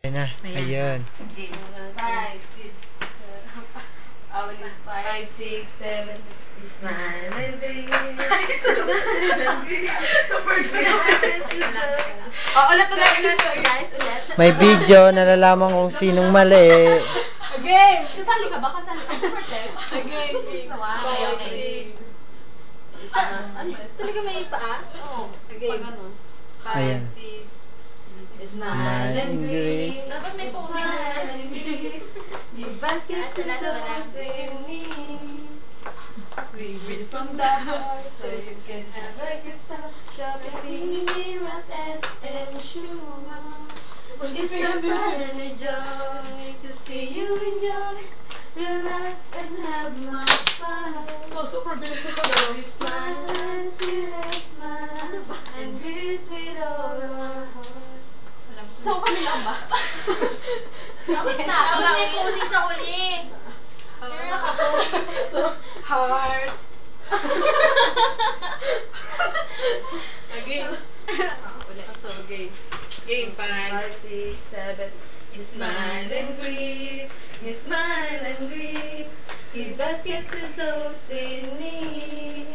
Ayan na, ayun. 5, 6, 7, smile and breathe. Super ulit guys, ulit. May video, nalalaman kung sinong mali. Game! Kasali ka ba? Kasali ka? Super text? Game. 1, 6. Ano yun? Talaga may paa? Oo. Game. 5, 6. Smile and breathe. Dapat may posing na. Give basket to those in need. We read from the heart so you can have a good start. Shopping here at SM Shuma. It's a pride and a joy to see you enjoy, relax and have much fun. So super bilis ito. So we smile and see a smile and breathe with all our heart. So kami lang ba? Tapos na, tapos may posing sa huli. Pero nakaposing. Tapos heart. Again. Game 5, 6, 7. You smile and breathe. You smile and breathe. Give basket to those in need.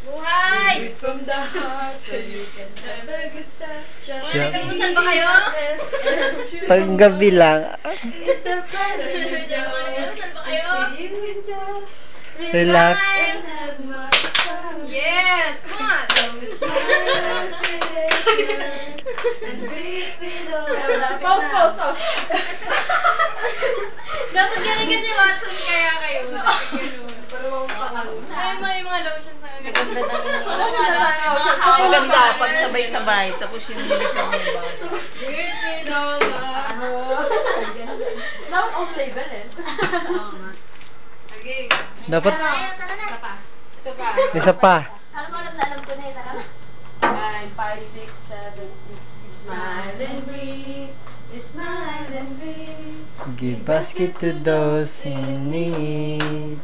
Buhay! Read from the heart so you can have a good start. Nagkamusan ba kayo? Paggabi lang. It's a pride and a joy Nagkamusan ba kayo? to see you enjoy. Relax. And have much fun. Yes! Come on! So we smile and breathe with all our heart. Pause. Dapat ganun kasi Watson kaya kayo. Pero wag pangalan. Ay, mga lotions na gaganda Maganda pag sabay-sabay, tapos yung uniform ng bata. Breathe with all our heart. Dapat off label eh. Oo nga. Again. Dapat Tara na. Isa pa. isa pa. Alam ko, alam ko na eh. Tara na. 5, 6, 7. Smile and breathe. Smile and breathe. Give basket to those in need.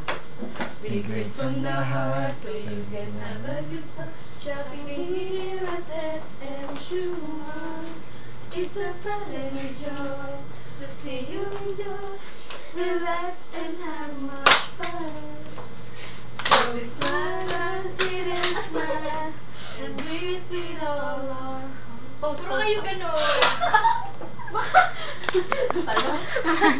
Be great from the heart so you can have a good start. Shopping here at SM Shuma. It's a pride and a joy to see you enjoy, relax and have much fun. So we smile and sit and smile and breathe with all our heart. Puro kayo ganun.